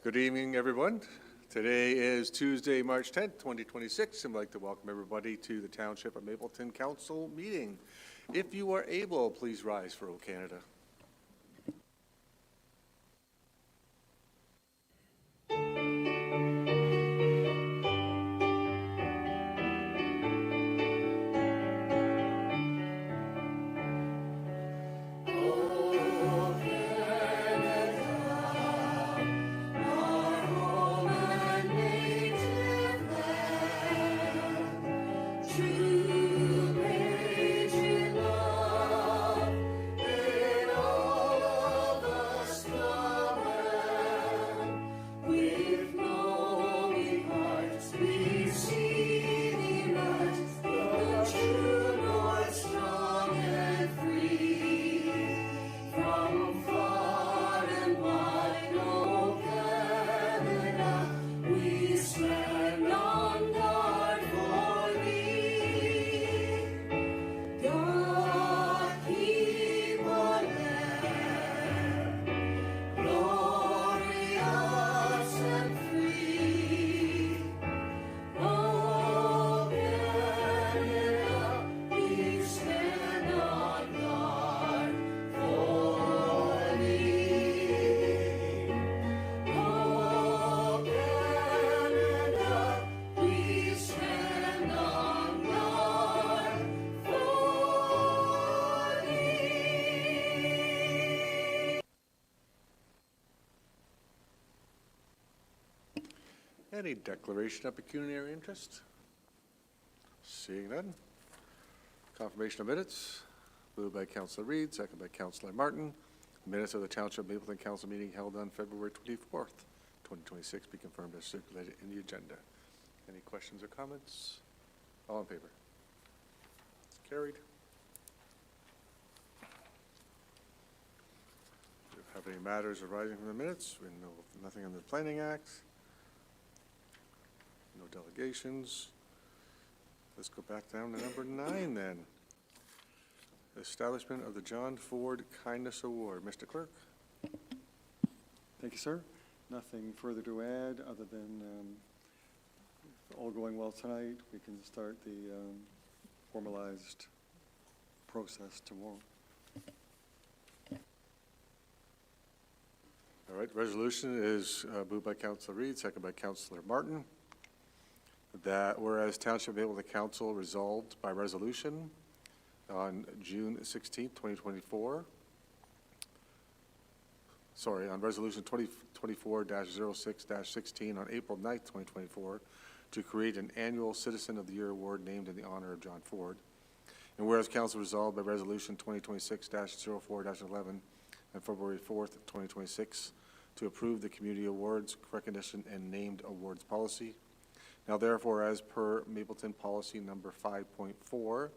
Good evening, everyone. Today is Tuesday, March 10th, 2026, and I'd like to welcome everybody to the Township of Mapleton Council meeting. If you are able, please rise for O Canada. Any declaration of pecuniary interest? Seeing none. Confirmation of minutes. Moved by Councillor Reid, second by Councillor Martin. Minutes of the Township Mapleton Council meeting held on February 24th, 2026 be confirmed as circulated in the agenda. Any questions or comments? All in favor? Carried. Do you have any matters arising from the minutes? We know nothing on the Planning Act. No delegations. Let's go back down to number 9 then. Establishment of the John Ford Kindness Award. Mr. Clerk. Thank you, sir. Nothing further to add other than all going well tonight. We can start the formalized process tomorrow. All right, resolution is moved by Councillor Reid, second by Councillor Martin. That whereas Township Mapleton Council resolved by resolution on June 16th, 2024, on resolution 2024-06-16 on April 9th, 2024, to create an annual Citizen of the Year award named in the honor of John Ford. And whereas Council resolved by resolution 2026-04-11 on February 4th, 2026, to approve the community awards, recognition, and named awards policy. Now therefore, as per Mapleton policy number 5.4,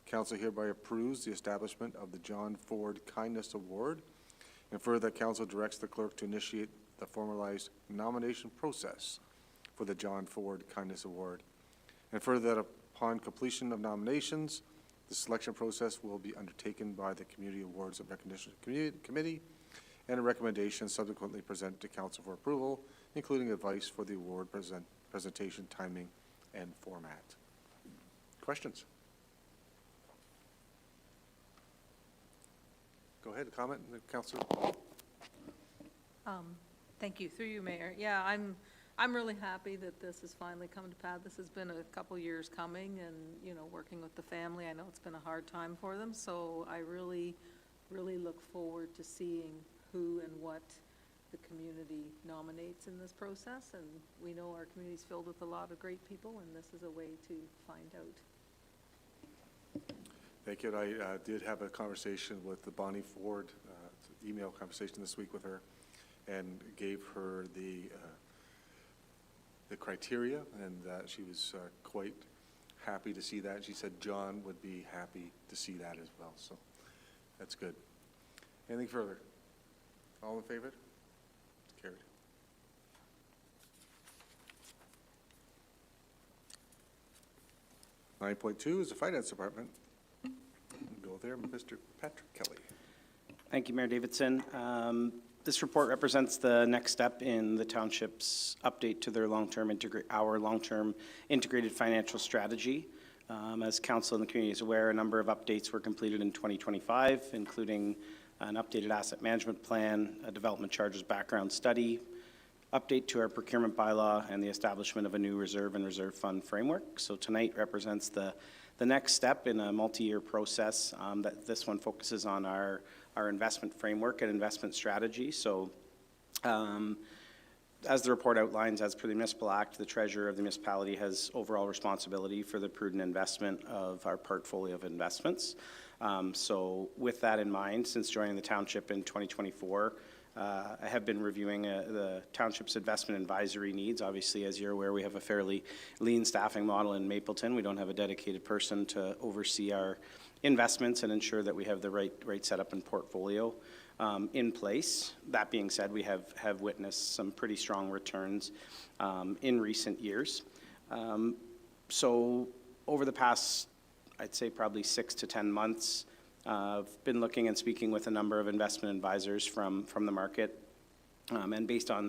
Council hereby approves the establishment of the John Ford Kindness Award, and further that Council directs the clerk to initiate the formalized nomination process for the John Ford Kindness Award, and further that upon completion of nominations, the selection process will be undertaken by the Community Awards and Recognition Committee, and a recommendation subsequently presented to Council for approval, including advice for the award presentation, timing, and format. Questions? Go ahead, comment, Councillor. Thank you. Through you, Mayor. Yeah, I'm really happy that this has finally come to pass. This has been a couple years coming, and working with the family, I know it's been a hard time for them. So I really look forward to seeing who and what the community nominates in this process, and we know our community is filled with a lot of great people, and this is a way to find out. Thank you. I did have a conversation with the Bonnie Ford, email conversation this week with her, and gave her the criteria, and she was quite happy to see that. She said John would be happy to see that as well, so that's good. Anything further? All in favor? Carried. Nine 9.2 is the Finance Department. Go there, Mr. Patrick Kelly. Thank you, Mayor Davidson. This report represents the next step in the township's update to their long-term integrated financial strategy. As council and the community is aware, a number of updates were completed in 2025, including an updated asset management plan, a development charges background study, update to our procurement bylaw, and the establishment of a new reserve and reserve fund framework. So tonight represents the next step in a multi-year process. That this one focuses on our investment framework and investment strategy. So as the report outlines, as per the Municipal Act, the treasurer of the municipality has overall responsibility for the prudent investment of our portfolio of investments. So with that in mind, since joining the township in 2024, I have been reviewing the township's investment advisory needs. Obviously, as you're aware, we have a fairly lean staffing model in Mapleton. We don't have a dedicated person to oversee our investments and ensure that we have the right setup and portfolio in place. That being said, we have witnessed some pretty strong returns in recent years. So over the past, I'd say probably 6 to 10 months, I've been looking and speaking with a number of investment advisors from the market, and based on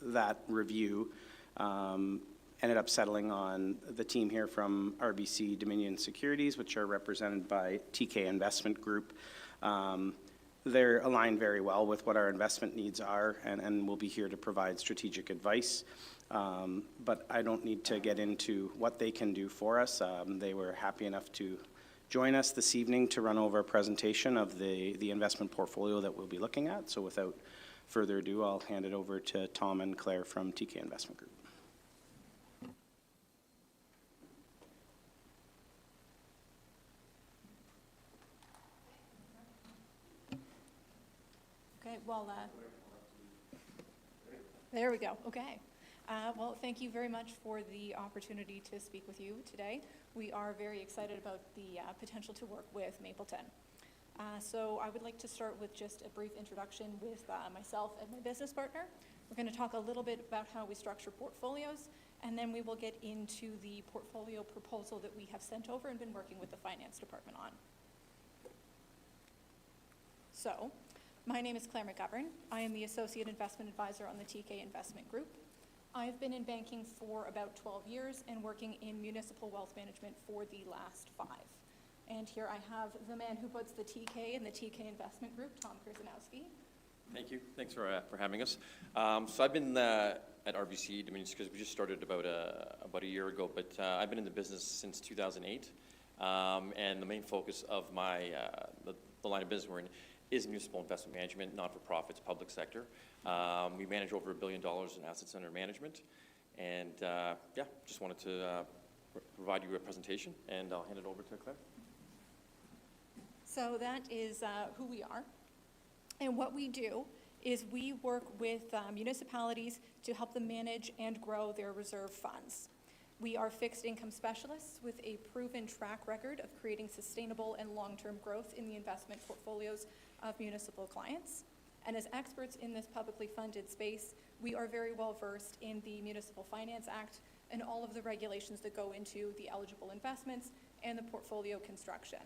that review, ended up settling on the team here from RBC Dominion Securities, which are represented by TK Investment Group. They're aligned very well with what our investment needs are, and will be here to provide strategic advice. But I don't need to get into what they can do for us. They were happy enough to join us this evening to run over a presentation of the investment portfolio that we'll be looking at. So without further ado, I'll hand it over to Tom and Claire from TK Investment Group. Okay, well, there we go. Okay. Well, thank you very much for the opportunity to speak with you today. We are very excited about the potential to work with Mapleton. So I would like to start with just a brief introduction with myself and my business partner. We're going to talk a little bit about how we structure portfolios, and then we will get into the portfolio proposal that we have sent over and been working with the finance department on. So, my name is Claire McGovern. I am the Associate Investment Advisor on the TK Investment Group. I've been in banking for about 12 years and working in municipal wealth management for the last 5. And here I have the man who puts the TK in the TK Investment Group, Tom Krzyzanowski. Thank you. Thanks for having us. So I've been at RBC Dominion because we just started about a year ago, but I've been in the business since 2008. And the main focus of my the line of business we're in is municipal investment management, not-for-profits, public sector. We manage over $1 billion in assets under management. And yeah, just wanted to provide you a presentation, and I'll hand it over to Claire. So that is who we are. And what we do is we work with municipalities to help them manage and grow their reserve funds. We are fixed income specialists with a proven track record of creating sustainable and long-term growth in the investment portfolios of municipal clients. And as experts in this publicly funded space, we are very well versed in the Municipal Finance Act and all of the regulations that go into the eligible investments and the portfolio construction.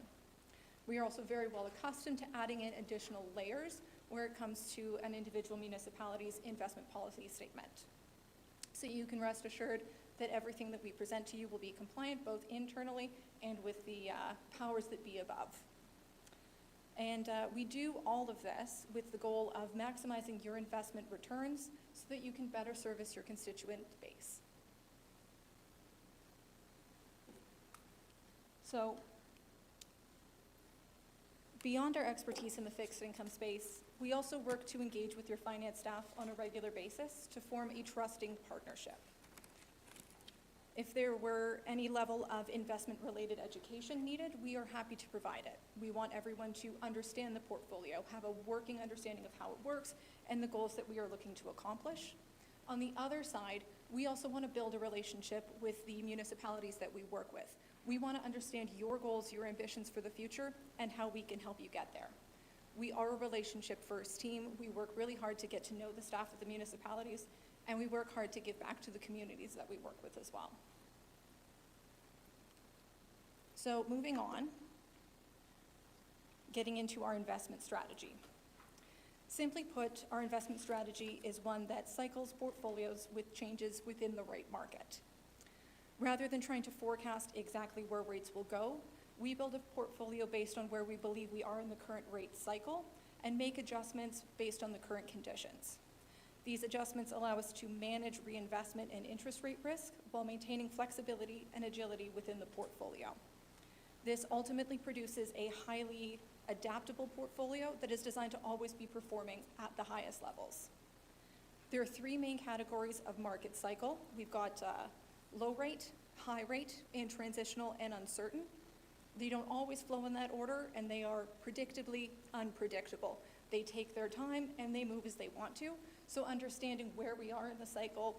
We are also very well accustomed to adding in additional layers where it comes to an individual municipality's investment policy statement. So you can rest assured that everything that we present to you will be compliant both internally and with the powers that be above. And we do all of this with the goal of maximizing your investment returns so that you can better service your constituent base. So, beyond our expertise in the fixed income space, we also work to engage with your finance staff on a regular basis to form a trusting partnership. If there were any level of investment-related education needed, we are happy to provide it. We want everyone to understand the portfolio, have a working understanding of how it works, and the goals that we are looking to accomplish. On the other side, we also want to build a relationship with the municipalities that we work with. We want to understand your goals, your ambitions for the future, and how we can help you get there. We are a relationship-first team. We work really hard to get to know the staff at the municipalities, and we work hard to give back to the communities that we work with as well. So moving on, getting into our investment strategy. Simply put, our investment strategy is one that cycles portfolios with changes within the rate market. Rather than trying to forecast exactly where rates will go, we build a portfolio based on where we believe we are in the current rate cycle and make adjustments based on the current conditions. These adjustments allow us to manage reinvestment and interest rate risk while maintaining flexibility and agility within the portfolio. This ultimately produces a highly adaptable portfolio that is designed to always be performing at the highest levels. There are three main categories of market cycle. We've got low rate, high rate, and transitional and uncertain. They don't always flow in that order, and they are predictably unpredictable. They take their time and they move as they want to. So understanding where we are in the cycle,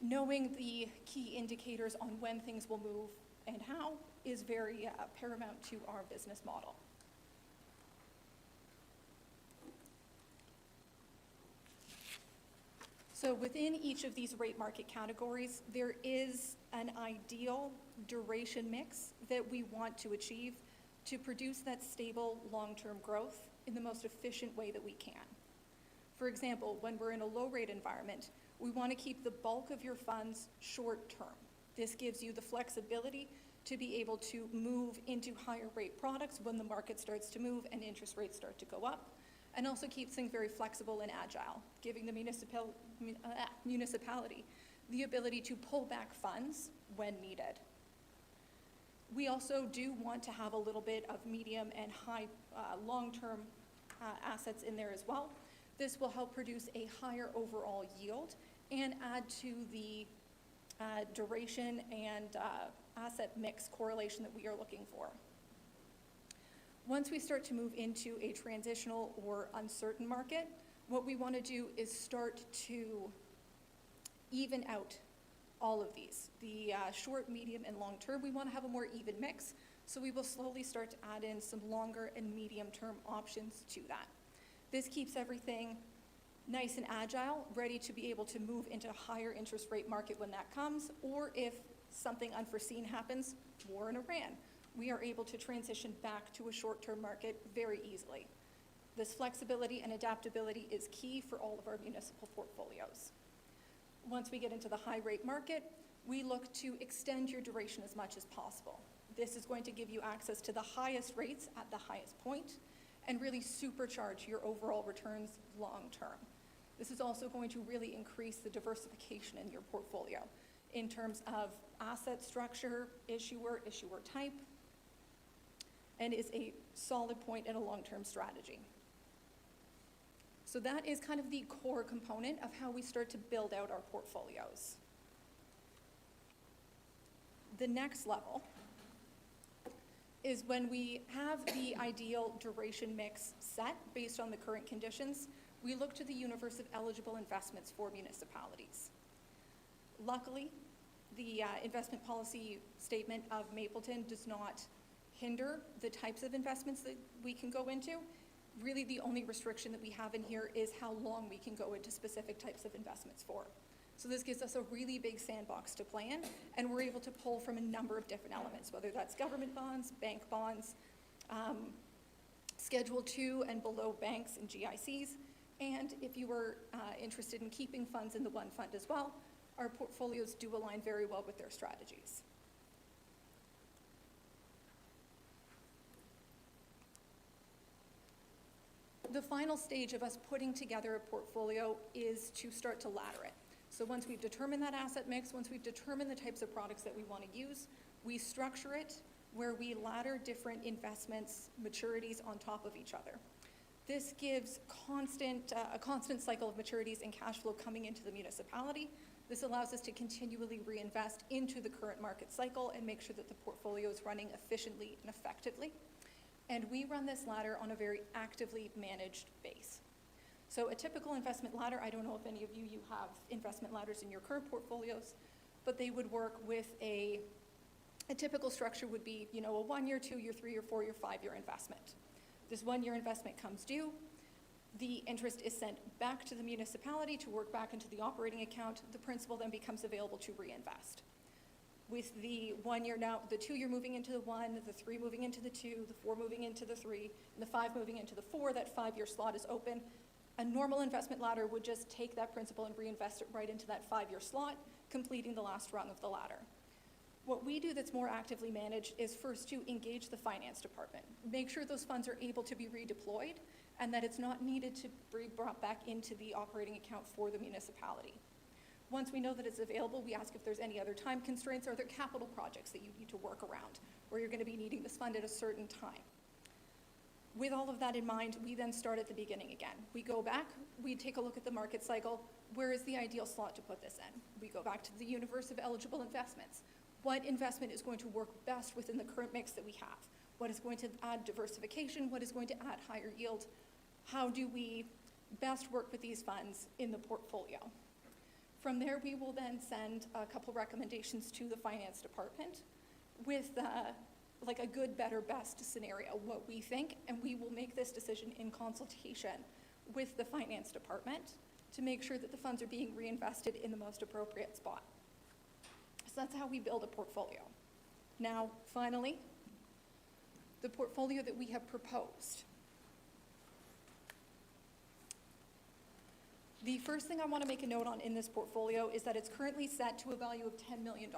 knowing the key indicators on when things will move and how is very paramount to our business model. So within each of these rate market categories, there is an ideal duration mix that we want to achieve to produce that stable long-term growth in the most efficient way that we can. For example, when we're in a low-rate environment, we want to keep the bulk of your funds short-term. This gives you the flexibility to be able to move into higher rate products when the market starts to move and interest rates start to go up, and also keeps things very flexible and agile, giving the municipality the ability to pull back funds when needed. We also do want to have a little bit of medium and high long-term assets in there as well. This will help produce a higher overall yield and add to the duration and asset mix correlation that we are looking for. Once we start to move into a transitional or uncertain market, what we want to do is start to even out all of these. The short, medium, and long term, we want to have a more even mix, so we will slowly start to add in some longer and medium-term options to that. This keeps everything nice and agile, ready to be able to move into a higher interest rate market when that comes, or if something unforeseen happens, war in Iran, we are able to transition back to a short-term market very easily. This flexibility and adaptability is key for all of our municipal portfolios. Once we get into the high rate market, we look to extend your duration as much as possible. This is going to give you access to the highest rates at the highest point and really supercharge your overall returns long-term. This is also going to really increase the diversification in your portfolio in terms of asset structure, issuer type, and is a solid point in a long-term strategy. So that is kind of the core component of how we start to build out our portfolios. The next level is when we have the ideal duration mix set based on the current conditions, we look to the universe of eligible investments for municipalities. Luckily, the investment policy statement of Mapleton does not hinder the types of investments that we can go into. Really, the only restriction that we have in here is how long we can go into specific types of investments for. So this gives us a really big sandbox to play in, and we're able to pull from a number of different elements, whether that's government bonds, bank bonds, Schedule II and below banks and GICs, and if you were interested in keeping funds in the one fund as well, our portfolios do align very well with their strategies. The final stage of us putting together a portfolio is to start to ladder it. So once we've determined that asset mix, once we've determined the types of products that we want to use, we structure it where we ladder different investments, maturities on top of each other. This gives a constant cycle of maturities and cash flow coming into the municipality. This allows us to continually reinvest into the current market cycle and make sure that the portfolio is running efficiently and effectively. And we run this ladder on a very actively managed base. So a typical investment ladder, I don't know if any of you have investment ladders in your current portfolios, but they would work with a typical structure would be, a 1 year, 2 year, 3 year, 4 year, 5 year investment. This 1 year investment comes due. The interest is sent back to the municipality to work back into the operating account. The principal then becomes available to reinvest. With the 1 year now, the 2 year moving into the 1, the 3 moving into the 2, the 4 moving into the 3, and the 5 moving into the 4, that 5 year slot is open. A normal investment ladder would just take that principal and reinvest it right into that 5-year slot, completing the last rung of the ladder. What we do that's more actively managed is first to engage the finance department, make sure those funds are able to be redeployed, and that it's not needed to be brought back into the operating account for the municipality. Once we know that it's available, we ask if there's any other time constraints or other capital projects that you need to work around, where you're going to be needing this fund at a certain time. With all of that in mind, we then start at the beginning again. We go back, we take a look at the market cycle. Where is the ideal slot to put this in? We go back to the universe of eligible investments. What investment is going to work best within the current mix that we have? What is going to add diversification? What is going to add higher yield? How do we best work with these funds in the portfolio? From there, we will then send a couple recommendations to the finance department with like a good, better, best scenario, what we think, and we will make this decision in consultation with the finance department to make sure that the funds are being reinvested in the most appropriate spot. So that's how we build a portfolio. Now, finally, the portfolio that we have proposed. The first thing I want to make a note on in this portfolio is that it's currently set to a value of $10 million.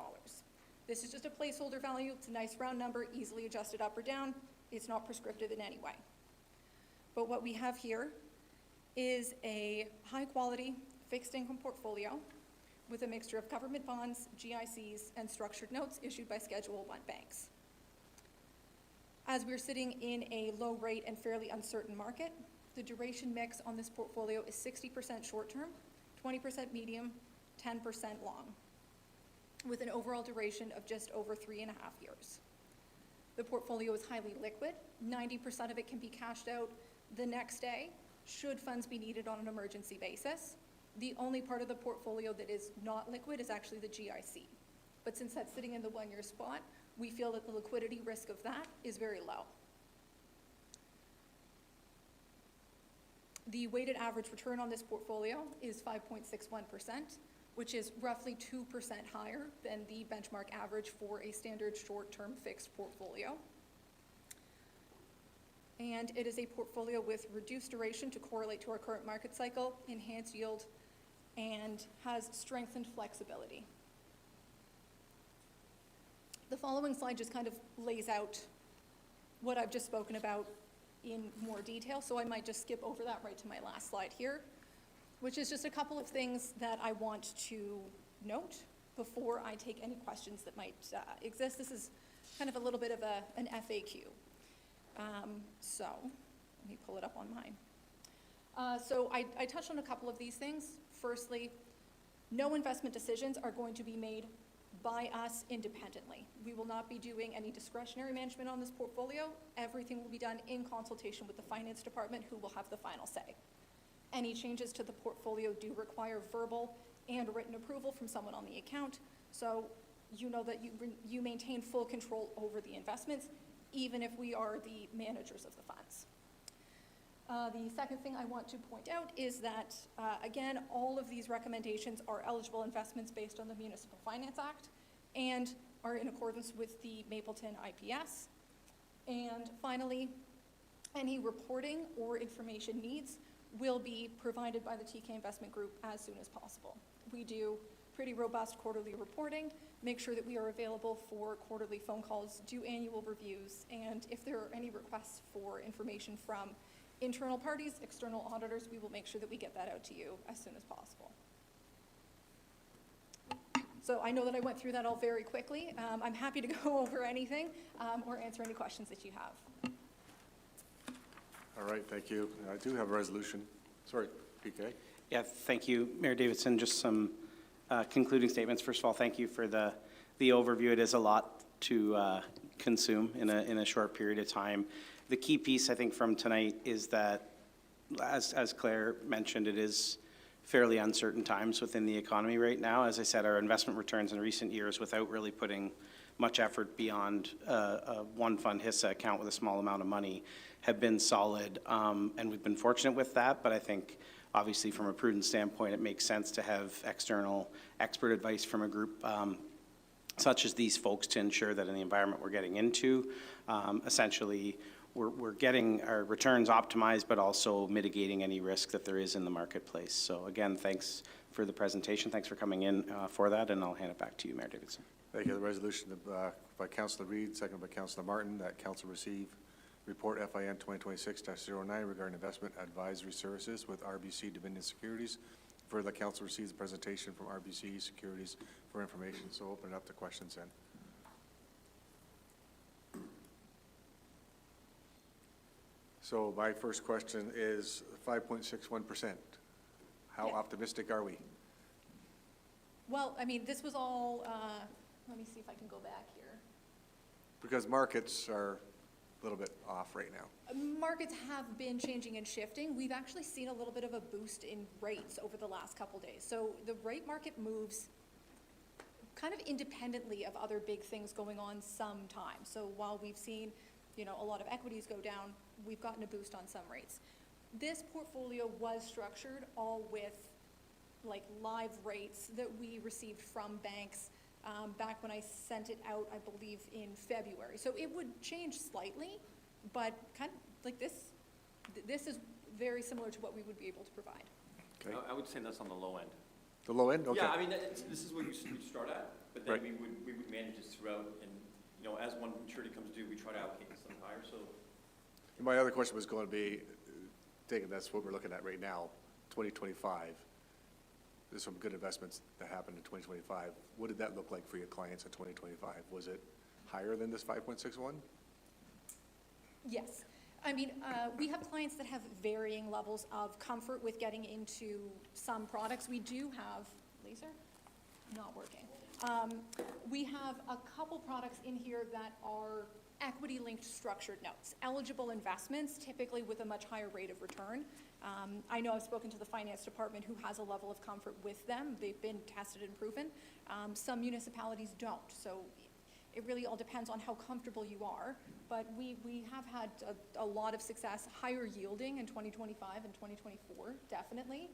This is just a placeholder value. It's a nice round number, easily adjusted up or down. It's not prescriptive in any way. But what we have here is a high-quality fixed income portfolio with a mixture of government bonds, GICs, and structured notes issued by Schedule I banks. As we're sitting in a low rate and fairly uncertain market, the duration mix on this portfolio is 60% short-term, 20% medium, 10% long, with an overall duration of just over 3.5 years. The portfolio is highly liquid. 90% of it can be cashed out the next day, should funds be needed on an emergency basis. The only part of the portfolio that is not liquid is actually the GIC. But since that's sitting in the 1-year spot, we feel that the liquidity risk of that is very low. The weighted average return on this portfolio is 5.61%, which is roughly 2% higher than the benchmark average for a standard short-term fixed portfolio. And it is a portfolio with reduced duration to correlate to our current market cycle, enhanced yield, and has strengthened flexibility. The following slide just kind of lays out what I've just spoken about in more detail, so I might just skip over that right to my last slide here, which is just a couple of things that I want to note before I take any questions that might exist. This is kind of a little bit of an FAQ. So let me pull it up on mine. So I touched on a couple of these things. Firstly, no investment decisions are going to be made by us independently. We will not be doing any discretionary management on this portfolio. Everything will be done in consultation with the finance department, who will have the final say. Any changes to the portfolio do require verbal and written approval from someone on the account, so you know that you maintain full control over the investments, even if we are the managers of the funds. The second thing I want to point out is that, again, all of these recommendations are eligible investments based on the Municipal Finance Act and are in accordance with the Mapleton IPS. And finally, any reporting or information needs will be provided by the TK Investment Group as soon as possible. We do pretty robust quarterly reporting, make sure that we are available for quarterly phone calls, do annual reviews, and if there are any requests for information from internal parties, external auditors, we will make sure that we get that out to you as soon as possible. So I know that I went through that all very quickly. I'm happy to go over anything or answer any questions that you have. All right, thank you. I do have a resolution. Sorry, PK. Yeah, thank you, Mayor Davidson. Just some concluding statements. First of all, thank you for the overview. It is a lot to consume in a short period of time. The key piece, I think, from tonight is that, as Claire mentioned, it is fairly uncertain times within the economy right now. As I said, our investment returns in recent years, without really putting much effort beyond a one fund HISA account with a small amount of money, have been solid, and we've been fortunate with that. But I think, obviously, from a prudent standpoint, it makes sense to have external expert advice from a group such as these folks to ensure that in the environment we're getting into, essentially we're getting our returns optimized, but also mitigating any risk that there is in the marketplace. So again, thanks for the presentation. Thanks for coming in for that, and I'll hand it back to you, Mayor Davidson. Thank you. The resolution by Councillor Reid, seconded by Councillor Martin, that council receive report FIN 2026-09 regarding investment advisory services with RBC Dominion Securities. Further, the council receives a presentation from RBC Securities for information. So open it up to questions then. So my first question is 5.61%. How Yeah. optimistic are we? Well, I mean, this was all, let me see if I can go back here. Because markets are a little bit off right now. Markets have been changing and shifting. We've actually seen a little bit of a boost in rates over the last couple days. So the rate market moves kind of independently of other big things going on sometimes. So while we've seen, you know, a lot of equities go down, we've gotten a boost on some rates. This portfolio was structured all with like live rates that we received from banks back when I sent it out, I believe, in February. So it would change slightly, but kind of like this is very similar to what we would be able to provide. Okay. I would say that's on the low end. The low end? Okay. Yeah, I mean, this is what you start at, but then Right. we would manage this throughout, and, you know, as one maturity comes due, we try to allocate some higher, so. And my other question was going to be, taking that's what we're looking at right now, 2025. There's some good investments that happened in 2025. What did that look like for your clients in 2025? Was it higher than this 5.61? Yes. I mean, we have clients that have varying levels of comfort with getting into some products. We do have, laser, not working. We have a couple products in here that are equity-linked structured notes, eligible investments, typically with a much higher rate of return. I know I've spoken to the finance department who has a level of comfort with them. They've been tested and proven. Some municipalities don't, so it really all depends on how comfortable you are. But we have had a lot of success, higher yielding in 2025 and 2024, definitely.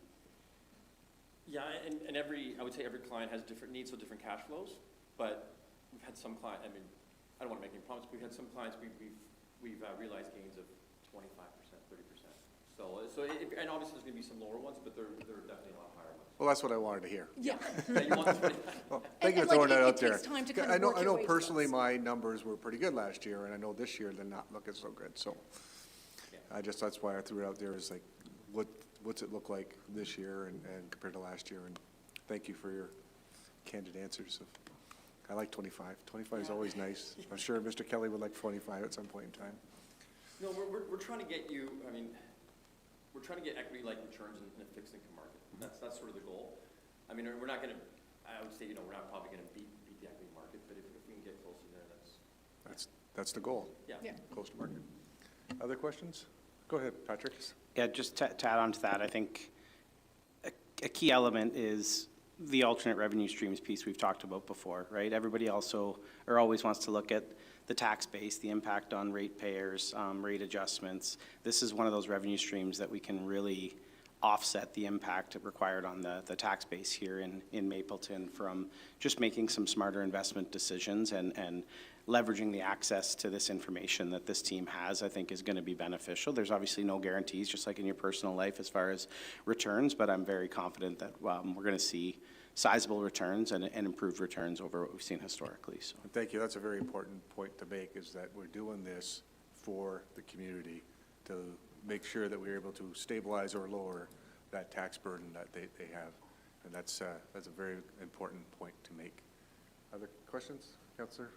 Yeah, and I would say every client has different needs, so different cash flows, but we've had some client, I mean, I don't want to make any promises, but we've had some clients, we've realized gains of 25%, 30%. So and obviously there's going to be some lower ones, but they're definitely a lot higher ones. Well, that's what I wanted to hear. Yeah. Yeah, you want the 25? Well, thank you And for throwing like, that it out there. takes time to kind of I know, work I your know way to personally those. my numbers were pretty good last year, and I know this year they're not looking so good, so. Yeah. That's why I threw it out there, is like, what's it look like this year and compared to last year? And thank you for your candid answers. I like 25. 25 is always nice. I'm sure Mr. Kelly would like 25 at some point in time. No, we're trying to get you, I mean, we're trying to get equity-like returns in a fixed income market. That's sort of the goal. I mean, we're not going to, I would say, you know, we're not probably going to beat the equity market, but if we can get close in there, That's the goal, yeah. Yeah. close to market. Other questions? Go ahead, Patrick. Yeah, just to add on to that, I think a key element is the alternate revenue streams piece we've talked about before, right? Everybody also, or always wants to look at the tax base, the impact on ratepayers, rate adjustments. This is one of those revenue streams that we can really offset the impact required on the tax base here in Mapleton from just making some smarter investment decisions and leveraging the access to this information that this team has, I think is going to be beneficial. There's obviously no guarantees, just like in your personal life as far as returns, but I'm very confident that we're going to see sizable returns and improved returns over what we've seen historically. So. Thank you. That's a very important point to make, is that we're doing this for the community to make sure that we're able to stabilize or lower that tax burden that they have. And that's a very important point to make. Other questions, Councillor?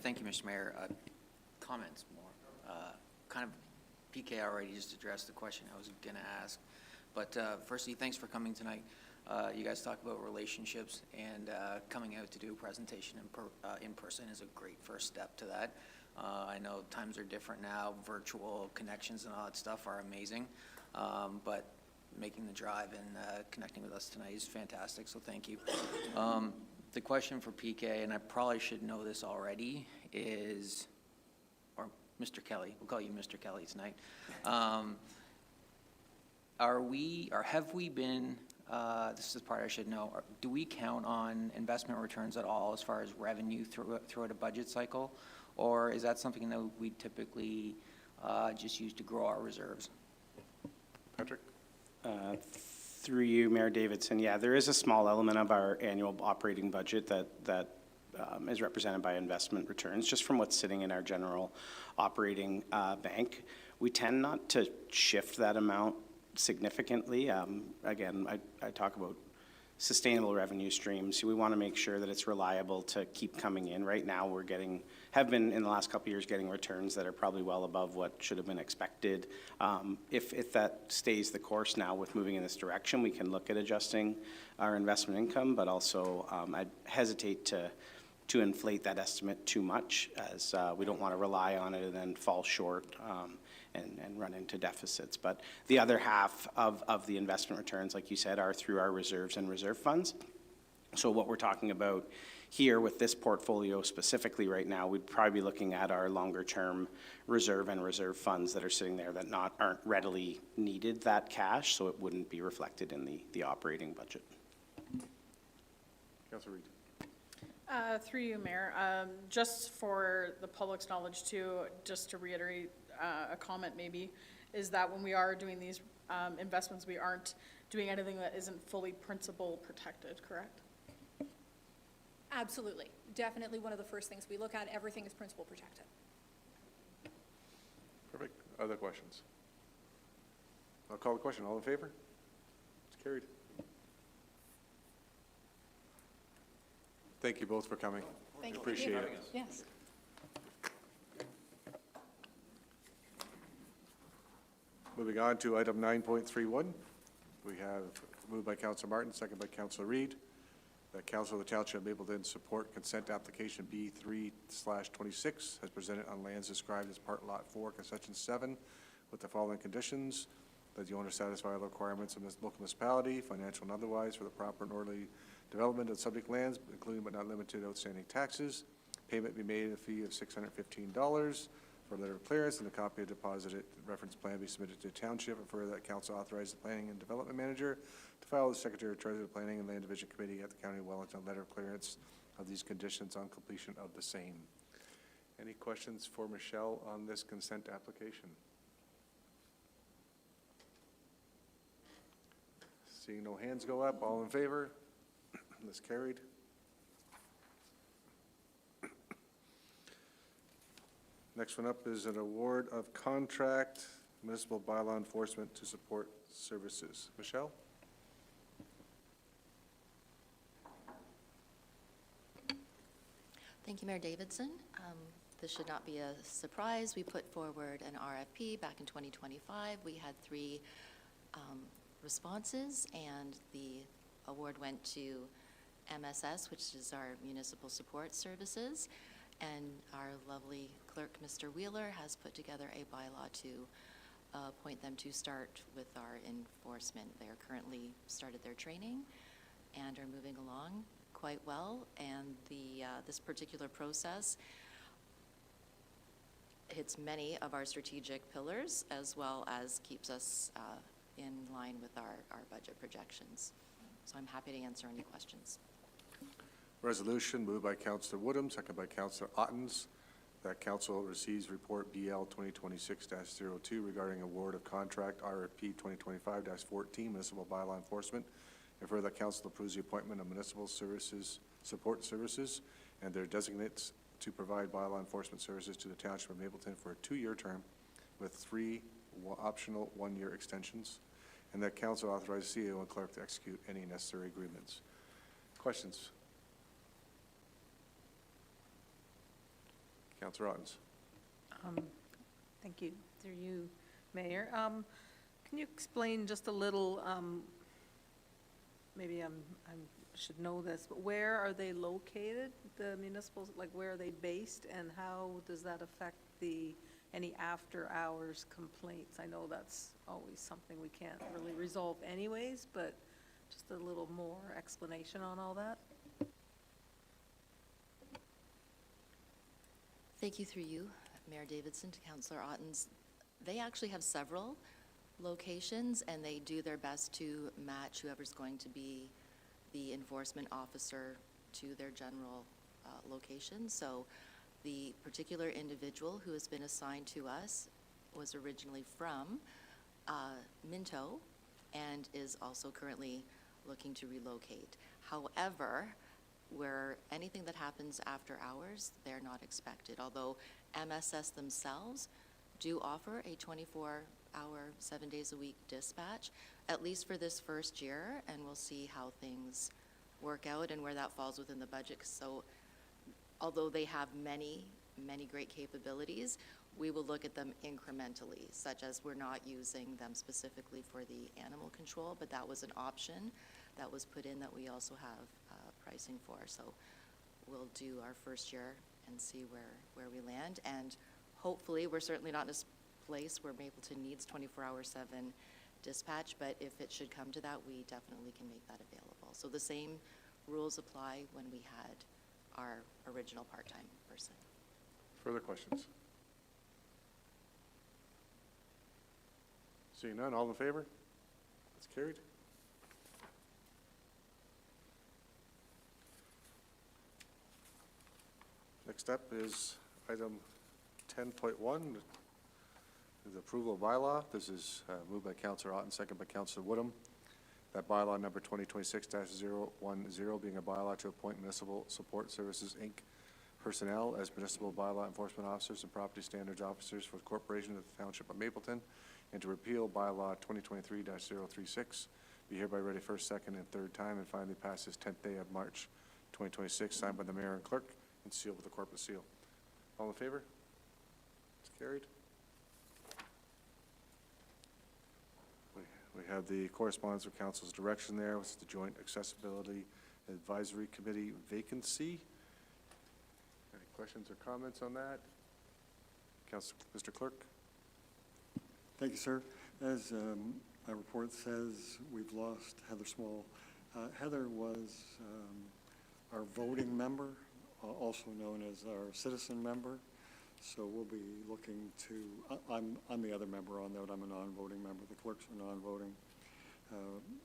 Thank you, Mr. Mayor. Comments more. Kind of PK already just addressed the question I was going to ask. But firstly, thanks for coming tonight. You guys talk about relationships, and coming out to do a presentation in person is a great first step to that. I know times are different now. Virtual connections and all that stuff are amazing. But making the drive and connecting with us tonight is fantastic, so thank you. The question for PK, and I probably should know this already, is, or Mr. Kelly, we'll call you Mr. Kelly tonight. Have we been this is the part I should know, do we count on investment returns at all as far as revenue throughout a budget cycle? Or is that something that we typically just use to grow our reserves? Patrick? Through you, Mayor Davidson, yeah, there is a small element of our annual operating budget that is represented by investment returns, just from what's sitting in our general operating bank. We tend not to shift that amount significantly. Again, I talk about sustainable revenue streams. We want to make sure that it's reliable to keep coming in. Right now, have been in the last couple of years getting returns that are probably well above what should have been expected. If that stays the course now with moving in this direction, we can look at adjusting our investment income, but also I'd hesitate to inflate that estimate too much, as we don't want to rely on it and then fall short and run into deficits. But the other half of the investment returns, like you said, are through our reserves and reserve funds. So what we're talking about here with this portfolio specifically right now, we'd probably be looking at our longer-term reserve and reserve funds that are sitting there that aren't readily needed that cash, so it wouldn't be reflected in the operating budget. Councillor Reid? Through you, Mayor, just for the public's knowledge too, just to reiterate a comment maybe, is that when we are doing these investments, we aren't doing anything that isn't fully principal protected, correct? Absolutely. Definitely one of the first things we look at. Everything is principal protected. Perfect. Other questions? I'll call the question. All in favor? It's carried. Thank you both for coming. Thank you. Appreciate it. Yes. Moving on to item 9.31. We have moved by Councillor Martin, second by Councillor Reid, that Council of the Township of Mapleton support consent application B3/26 as presented on lands described as Part Lot 4, Concession 7, with the following conditions: that the owner satisfy the requirements of the local municipality, financial and otherwise, for the proper and orderly development of subject lands, including but not limited to outstanding taxes. Payment be made at a fee of $615 for a letter of clearance, and a copy of deposited reference plan be submitted to the township, and further that council authorize the planning and development manager to file with the Secretary of Treasury of the Planning and Land Division Committee at the County of Wellington a letter of clearance of these conditions on completion of the same. Any questions for Michelle on this consent application? Seeing no hands go up, all in favor? This carried. Next one up is an award of contract municipal bylaw enforcement to support services. Michelle? Thank you, Mayor Davidson. This should not be a surprise. We put forward an RFP back in 2025. We had 3 responses, and the award went to MSS, which is our Municipal Support Services, and our lovely clerk, Mr. Wheeler, has put together a bylaw to appoint them to start with our enforcement. They are currently started their training and are moving along quite well, and this particular process hits many of our strategic pillars, as well as keeps us in line with our budget projections. So I'm happy to answer any questions. Resolution moved by Councillor Woodham, second by Councillor Ottens, that council receives report BL 2026-02 regarding award of contract RFP 2025-14 municipal bylaw enforcement, and further that council approves the appointment of municipal services support services and their designates to provide bylaw enforcement services to the Township of Mapleton for a 2-year term with 3 optional 1-year extensions, and that council authorize CEO and clerk to execute any necessary agreements. Questions? Councillor Ottens. Thank you. Through you, Mayor. Can you explain just a little, maybe I should know this, but where are they located, the municipals, like where are they based, and how does that affect any after-hours complaints? I know that's always something we can't really resolve anyways, but just a little more explanation on all that. Thank you through you, Mayor Davidson, to Councillor Ottens. They actually have several locations, and they do their best to match whoever's going to be the enforcement officer to their general location. So the particular individual who has been assigned to us was originally from Minto and is also currently looking to relocate. However, where anything that happens after hours, they're not expected, although MSS themselves do offer a 24-hour, 7 days a week dispatch, at least for this first year, and we'll see how things work out and where that falls within the budget. So although they have many, many great capabilities, we will look at them incrementally, such as we're not using them specifically for the animal control, but that was an option that was put in that we also have pricing for. So we'll do our first year and see where we land. And hopefully, we're certainly not in a place where Mapleton needs 24/7 dispatch, but if it should come to that, we definitely can make that available. So the same rules apply when we had our original part-time person. Further questions? Seeing none, all in favor? That's carried. Next up is item 10.1, the approval of bylaw. This is moved by Councillor Otten, second by Councillor Woodham. That bylaw number 2026-010 being a bylaw to appoint Municipal Support Services, Inc. personnel as municipal bylaw enforcement officers and property standards officers for the corporation of the Township of Mapleton, and to repeal bylaw 2023-036, be hereby read a first, second, and third time, and finally pass this 10th day of March 2026, signed by the mayor and clerk, and sealed with a corporate seal. All in favor? It's carried. We have the correspondence of council's direction there, which is the Joint Accessibility Advisory Committee vacancy. Any questions or comments on that? Mr. Clerk? Thank you, sir. As my report says, we've lost Heather Small. Heather was our voting member, also known as our citizen member. So we'll be looking to, I'm the other member on that. I'm a non-voting member. The clerk's are non-voting.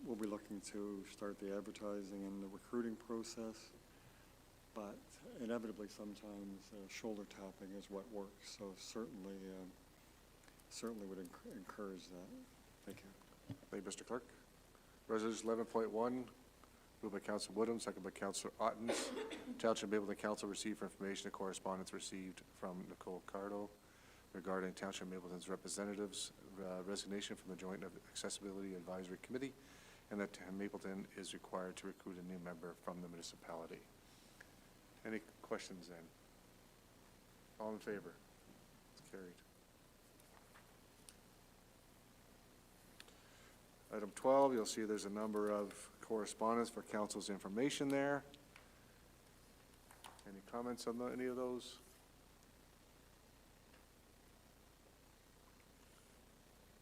We'll be looking to start the advertising and the recruiting process, but inevitably sometimes shoulder tapping is what works. So certainly would encourage that. Thank you. Thank you, Mr. Clerk. Resolution 11.1, moved by Councilor Woodham, second by Councilor Otten. Township Mapleton Council received information and correspondence received from Nicole Cardo regarding Township Mapleton's representatives' resignation from the Joint Accessibility Advisory Committee, and that Mapleton is required to recruit a new member from the municipality. Any questions then? All in favor? It's carried. Item 12, you'll see there's a number of correspondence for council's information there. Any comments on any of those?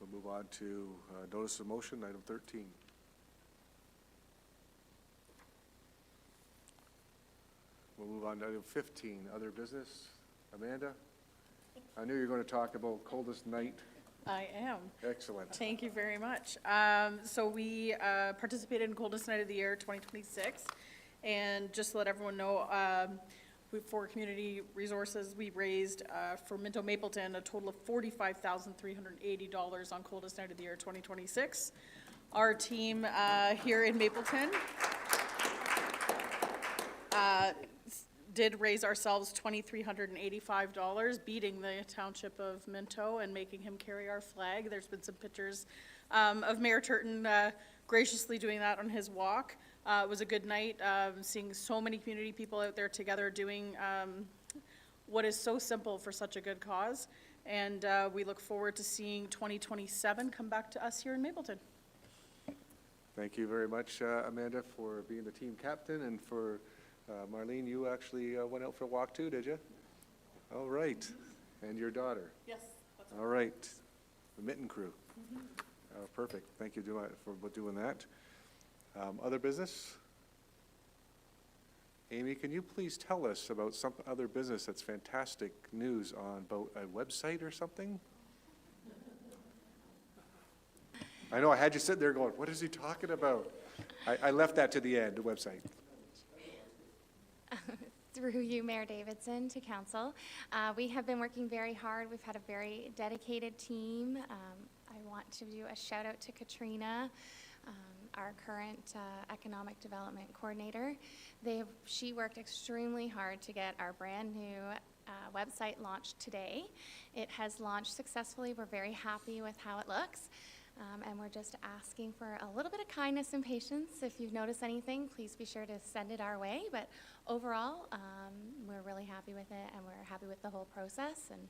We'll move on to notice of motion, item 13. We'll move on to item 15, other business. Amanda? I knew you were going to talk about coldest night. I am. Excellent. Thank you very much. So we participated in Coldest Night of the Year 2026, and just to let everyone know, for community resources, we raised for Minto Mapleton a total of $45,380 on Coldest Night of the Year 2026. Our team here in Mapleton did raise ourselves $2,385, beating the township of Minto and making him carry our flag. There's been some pictures of Mayor Turton graciously doing that on his walk. It was a good night, seeing so many community people out there together doing what is so simple for such a good cause. And we look forward to seeing 2027 come back to us here in Mapleton. Thank you very much, Amanda, for being the team captain, and for Marlene, you actually went out for a walk too, did you? All right. And your daughter? Yes. All right. The Mitten crew. Perfect. Thank you for doing that. Other business? Amy, can you please tell us about some other business that's fantastic news on about a website or something? I know, I had you sitting there going, what is he talking about? I left that to the end, the website. Through you, Mayor Davidson, to council. We have been working very hard. We've had a very dedicated team. I want to do a shout out to Katrina, our current economic development coordinator. She worked extremely hard to get our brand new website launched today. It has launched successfully. We're very happy with how it looks. And we're just asking for a little bit of kindness and patience. If you've noticed anything, please be sure to send it our way. But overall, we're really happy with it, and we're happy with the whole process. And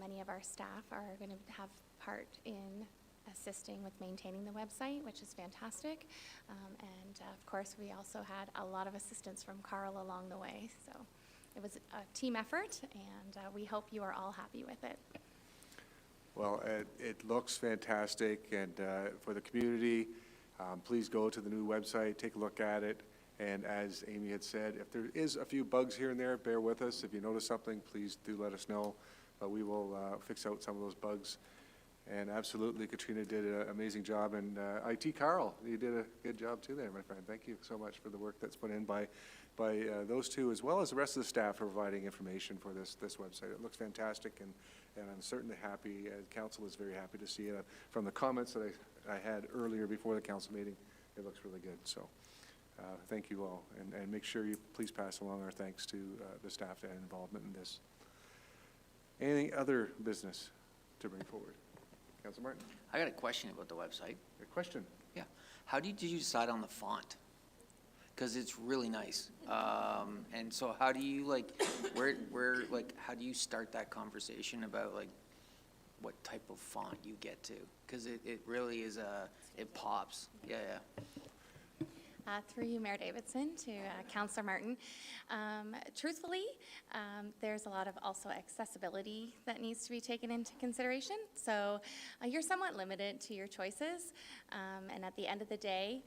many of our staff are going to have part in assisting with maintaining the website, which is fantastic. And of course, we also had a lot of assistance from Carl along the way. So it was a team effort, and we hope you are all happy with it. Well, it looks fantastic, and for the community, please go to the new website, take a look at it, and as Amy had said, if there is a few bugs here and there, bear with us. If you notice something, please do let us know, but we will fix out some of those bugs. And absolutely, Katrina did an amazing job, and IT Carl, you did a good job too there, my friend. Thank you so much for the work that's put in by those two, as well as the rest of the staff for providing information for this website. It looks fantastic, and I'm certainly happy, council is very happy to see it. From the comments that I had earlier before the council meeting, it looks really good. So thank you all, and make sure you please pass along our thanks to the staff that had involvement in this. Anything other business to bring forward? Councilor Martin. I got a question about the website. A question? Yeah. How did you decide on the font? Because it's really nice. And so how do you how do you start that conversation about like what type of font you get to? Because it really is it pops. Yeah. Through you, Mayor Davidson, to Councillor Martin. Truthfully, there's a lot of also accessibility that needs to be taken into consideration. So you're somewhat limited to your choices. And at the end of the day,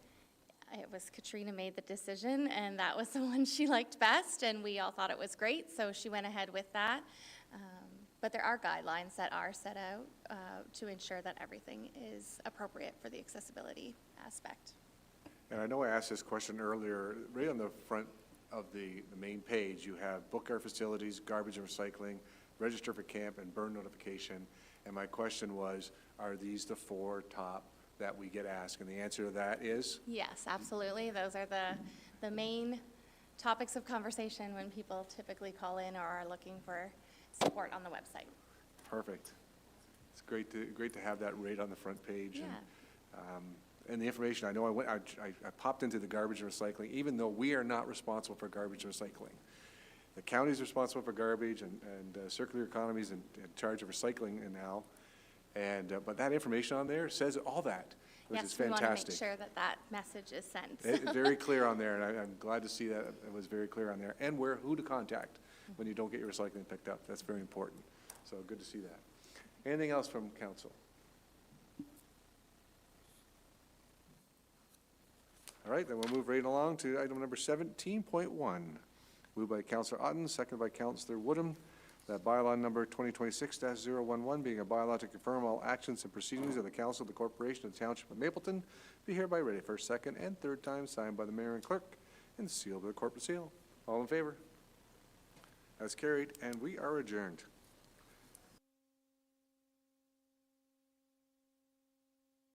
it was Katrina made the decision, and that was the one she liked best, and we all thought it was great, so she went ahead with that. But there are guidelines that are set out to ensure that everything is appropriate for the accessibility aspect. And I know I asked this question earlier. Right on the front of the main page, you have book our facilities, garbage and recycling, register for camp, and burn notification. And my question was, are these the four top that we get asked? And the answer to that is? Yes, absolutely. Those are the main topics of conversation when people typically call in or are looking for support on the website. Perfect. It's great to have that right on the front page. Yeah. And the information, I know I popped into the garbage and recycling, even though we are not responsible for garbage and recycling. The county's responsible for garbage, and circular economy's in charge of recycling now. And but that information on there says all that, which is Yes, we fantastic. want to make sure that that message is sent. It's very clear on there, and I'm glad to see that it was very clear on there. And who to contact when you don't get your recycling picked up. That's very important. So good to see that. Anything else from council? All right, then we'll move right along to item number 17.1. Moved by Councillor Otten, seconded by Councillor Woodham, that bylaw number 2026-011 being a bylaw to confirm all actions and proceedings of the council of the corporation of the township of Mapleton be hereby read first, second, and third time, signed by the mayor and clerk and sealed with a corporate seal. All in favor? That's carried, and we are adjourned.